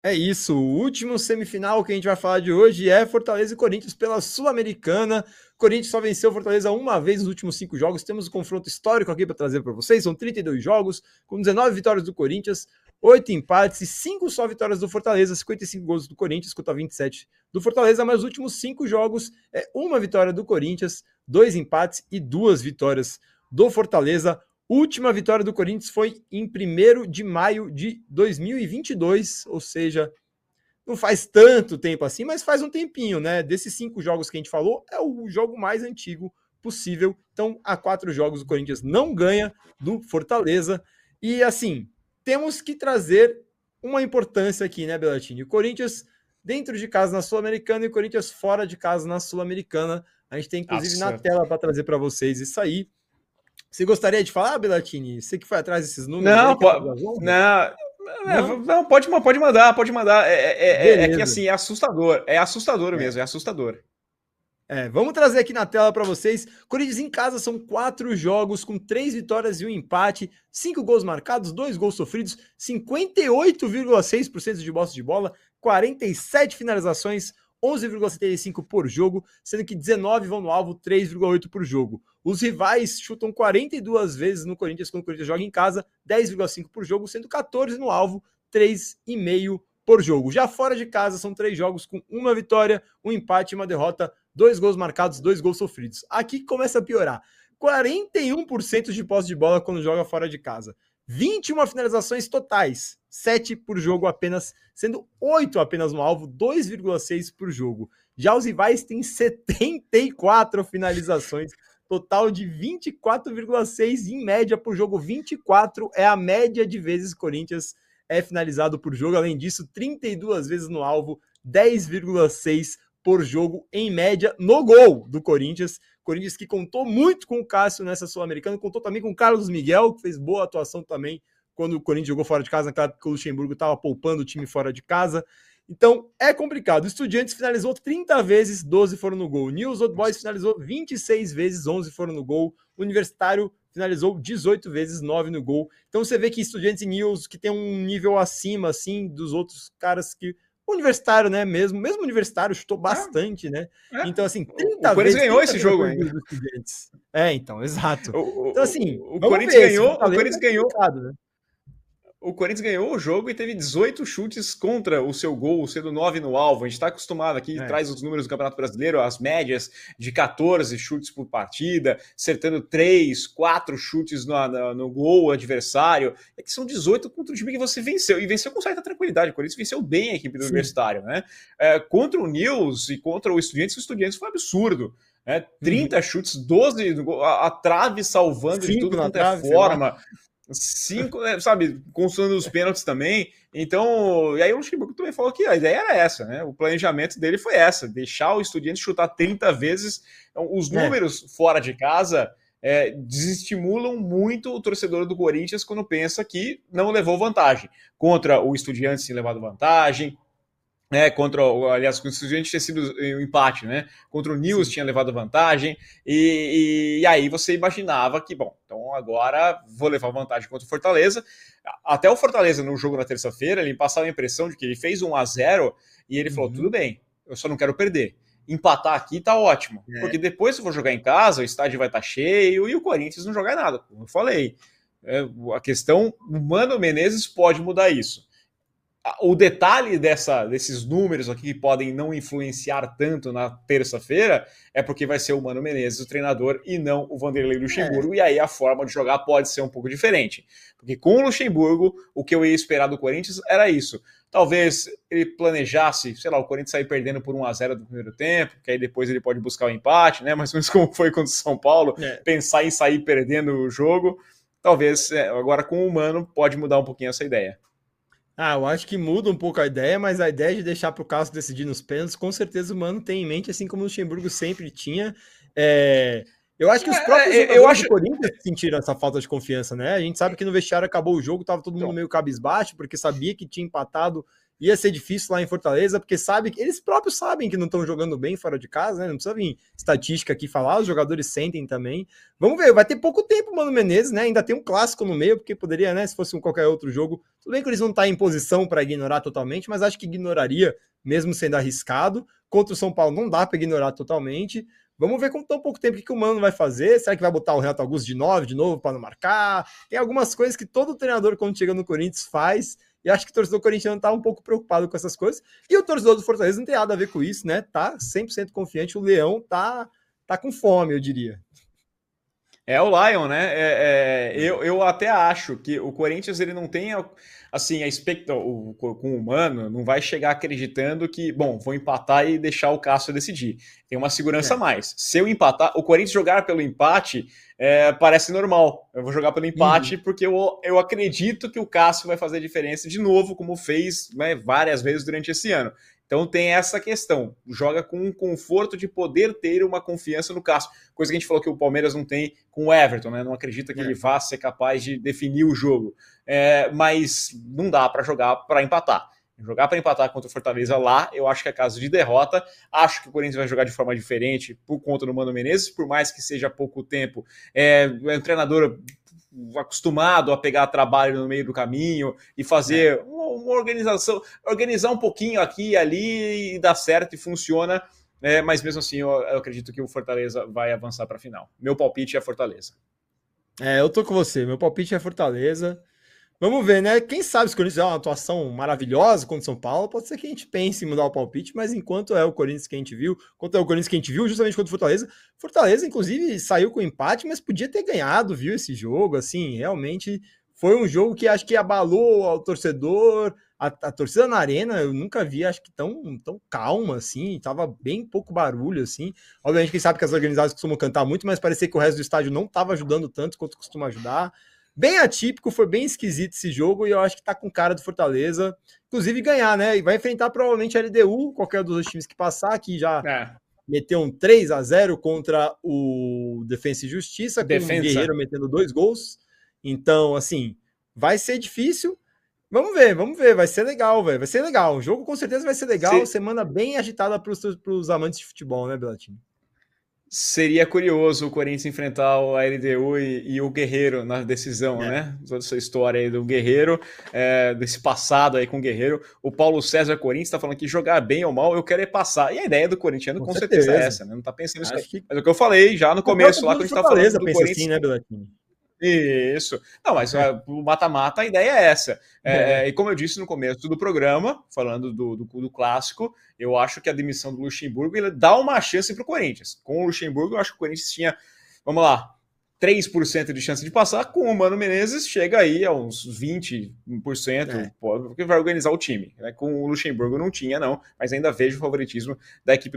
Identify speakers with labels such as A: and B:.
A: É isso, o último semifinal que a gente vai falar de hoje é Fortaleza e Corinthians pela Sul-Americana. Corinthians só venceu Fortaleza uma vez nos últimos 5 jogos. Temos um confronto histórico aqui para trazer para vocês. São 32 jogos, com 19 vitórias do Corinthians, 8 empates e 5 só vitórias do Fortaleza. 55 gols do Corinthians contra 27 do Fortaleza, mas os últimos 5 jogos é uma vitória do Corinthians, 2 empates e 2 vitórias do Fortaleza. Última vitória do Corinthians foi em 1º de maio de 2022, ou seja, não faz tanto tempo assim, mas faz um tempinho, né? Desses 5 jogos que a gente falou, é o jogo mais antigo possível. Então, há 4 jogos o Corinthians não ganha do Fortaleza. E assim, temos que trazer uma importância aqui, né, Belatini? O Corinthians dentro de casa na Sul-Americana e o Corinthians fora de casa na Sul-Americana. A gente tem, inclusive, na tela para trazer para vocês isso aí. Você gostaria de falar, Belatini? Você que foi atrás desses números
B: Não,
A: aí?
B: não, pode mandar, pode mandar. É que assim, é assustador mesmo, é assustador.
A: Vamos trazer aqui na tela para vocês. Corinthians em casa são 4 jogos com 3 vitórias e um empate, 5 gols marcados, 2 gols sofridos, 58,6% de posse de bola, 47 finalizações, 11,75 por jogo, sendo que 19 vão no alvo, 3,8 por jogo. Os rivais chutam 42 vezes no Corinthians quando o Corinthians joga em casa, 10,5 por jogo, sendo 14 no alvo, 3,5 por jogo. Já fora de casa são 3 jogos com uma vitória, um empate e uma derrota, 2 gols marcados, 2 gols sofridos. Aqui começa a piorar. 41% de posse de bola quando joga fora de casa. 21 finalizações totais, 7 por jogo apenas, sendo 8 apenas no alvo, 2,6 por jogo. Já os rivais têm 74 finalizações, total de 24,6 em média por jogo. 24 é a média de vezes Corinthians é finalizado por jogo. Além disso, 32 vezes no alvo, 10,6 por jogo em média no gol do Corinthians. Corinthians que contou muito com o Cássio nessa Sul-Americana, contou também com o Carlos Miguel, que fez boa atuação também quando o Corinthians jogou fora de casa, naquela época que o Luxemburgo estava poupando o time fora de casa. Então, é complicado. O Estudiantes finalizou 30 vezes, 12 foram no gol. News Old Boys finalizou 26 vezes, 11 foram no gol. O Universitário finalizou 18 vezes, 9 no gol. Então, você vê que Estudiantes e News, que tem um nível acima, assim, dos outros caras que... O Universitário, né? Mesmo o Universitário chutou bastante, né? Então, assim, 30
B: o Corinthians
A: vezes...
B: ganhou esse jogo ainda.
A: Então, exato. Então, assim,
B: o
A: vamos
B: Corinthians
A: ver.
B: Ganhou, o Corinthians ganhou.
A: Né?
B: O Corinthians ganhou o jogo e teve 18 chutes contra o seu gol, sendo 9 no alvo. A gente está acostumado aqui, traz os números do Campeonato Brasileiro, as médias de 14 chutes por partida, acertando 3, 4 chutes no gol adversário. É que são 18 contra o time que você venceu, e venceu com certa tranquilidade. O Corinthians venceu bem a equipe do Universitário, né? Contra o News e contra o Estudiantes foi um absurdo. 30 chutes, 12 a trave salvando de tudo quanto é forma. 5, sabe, consumindo os pênaltis também. Então, e aí o Luxemburgo também falou que a ideia era essa, né? O planejamento dele foi essa, deixar o Estudiantes chutar 30 vezes. Então, os números fora de casa desestimulam muito o torcedor do Corinthians quando pensa que não levou vantagem. Contra o Estudiantes tinha levado vantagem, aliás, com o Estudiantes tinha sido um empate, né? Contra o News tinha levado vantagem, e aí você imaginava que, bom, então agora vou levar vantagem contra o Fortaleza. Até o Fortaleza, no jogo na terça-feira, ele passava a impressão de que ele fez 1-0 e ele falou, tudo bem, eu só não quero perder. Empatar aqui tá ótimo, porque depois se eu for jogar em casa, o estádio vai estar cheio e o Corinthians não jogar nada, como eu falei. A questão, o Mano Menezes pode mudar isso. O detalhe desses números aqui que podem não influenciar tanto na terça-feira é porque vai ser o Mano Menezes o treinador e não o Vanderlei Luxemburgo, e aí a forma de jogar pode ser um pouco diferente. Porque com o Luxemburgo, o que eu ia esperar do Corinthians era isso. Talvez ele planejasse, sei lá, o Corinthians sair perdendo por 1-0 no primeiro tempo, que aí depois ele pode buscar o empate, né? Mais ou menos como foi contra o São Paulo, pensar em sair perdendo o jogo. Talvez agora com o Mano pode mudar um pouquinho essa ideia.
A: Eu acho que muda um pouco a ideia, mas a ideia de deixar para o Cássio decidir nos pênaltis, com certeza o Mano tem em mente, assim como o Luxemburgo sempre tinha. Eu acho que os próprios jogadores do Corinthians sentiram essa falta de confiança, né? A gente sabe que no vestiário acabou o jogo, tava todo mundo meio cabisbaixo, porque sabia que tinha empatado ia ser difícil lá em Fortaleza, porque eles próprios sabem que não estão jogando bem fora de casa, né? Não precisa vir estatística aqui falar, os jogadores sentem também. Vamos ver, vai ter pouco tempo, Mano Menezes, né? Ainda tem um clássico no meio, porque poderia, né? Se fosse qualquer outro jogo. Tudo bem que eles não estão em posição para ignorar totalmente, mas acho que ignoraria, mesmo sendo arriscado. Contra o São Paulo não dá para ignorar totalmente. Vamos ver com tão pouco tempo o que o Mano vai fazer. Será que vai botar o Renato Augusto de 9 de novo para não marcar? Tem algumas coisas que todo treinador, quando chega no Corinthians, faz. E acho que o torcedor corintiano tá um pouco preocupado com essas coisas. E o torcedor do Fortaleza não tem nada a ver com isso, né? Tá 100% confiante. O Leão tá com fome, eu diria.
B: É o Lion, né? Eu até acho que o Corinthians ele não tem assim a expectativa com o Mano, não vai chegar acreditando que, bom, vou empatar e deixar o Cássio decidir. Tem uma segurança a mais. Se eu empatar, o Corinthians jogar pelo empate parece normal. Eu vou jogar pelo empate porque eu acredito que o Cássio vai fazer diferença de novo, como fez, né, várias vezes durante esse ano. Então tem essa questão, joga com um conforto de poder ter uma confiança no Cássio, coisa que a gente falou que o Palmeiras não tem com o Everton, né? Não acredita que ele vá ser capaz de definir o jogo, mas não dá para jogar para empatar. Jogar para empatar contra o Fortaleza lá, eu acho que é caso de derrota. Acho que o Corinthians vai jogar de forma diferente por conta do Mano Menezes, por mais que seja pouco tempo. É um treinador acostumado a pegar trabalho no meio do caminho e fazer uma organização, organizar um pouquinho aqui e ali e dá certo e funciona. Mas mesmo assim, eu acredito que o Fortaleza vai avançar para a final. Meu palpite é Fortaleza.
A: Eu tô com você. Meu palpite é Fortaleza. Vamos ver, né? Quem sabe se o Corinthians fizer uma atuação maravilhosa contra o São Paulo, pode ser que a gente pense em mudar o palpite, mas enquanto é o Corinthians que a gente viu, justamente contra o Fortaleza, Fortaleza, inclusive, saiu com empate, mas podia ter ganhado, viu, esse jogo, assim, realmente foi um jogo que acho que abalou ao torcedor, a torcida na arena, eu nunca vi, acho que tão calma, assim, tava bem pouco barulho, assim, obviamente quem sabe que as organizadas costumam cantar muito, mas parecia que o resto do estádio não tava ajudando tanto quanto costuma ajudar. Bem atípico, foi bem esquisito esse jogo e eu acho que tá com cara do Fortaleza, inclusive ganhar, né? E vai enfrentar provavelmente a LDU, qualquer dos dois times que passar, que já meteu um 3-0 contra o Defensa e Justiça, com o Guerreiro metendo 2 gols. Então, assim, vai ser difícil. Vamos ver, vai ser legal, velho. Vai ser legal. O jogo com certeza vai ser legal. Semana bem agitada para os amantes de futebol, né, Belatini?
B: Seria curioso o Corinthians enfrentar a LDU e o Guerreiro na decisão, né? Toda essa história aí do Guerreiro, desse passado aí com o Guerreiro. O Paulo César Corinthians tá falando que jogar bem ou mal, eu quero é passar. E a ideia do corintiano com certeza é essa, né? Não tá pensando nisso aí. Mas é o que eu falei já no começo, lá quando a gente tá falando do Corinthians.
A: Assim, né, Belatini?
B: Isso. Não, mas o mata-mata, a ideia é essa. E como eu disse no começo do programa, falando do clássico, eu acho que a demissão do Luxemburgo ele dá uma chance para o Corinthians. Com o Luxemburgo, eu acho que o Corinthians tinha, vamos lá, 3% de chance de passar. Com o Mano Menezes, chega aí a uns 20%, porque vai organizar o time. Com o Luxemburgo não tinha, não, mas ainda vejo o favoritismo da equipe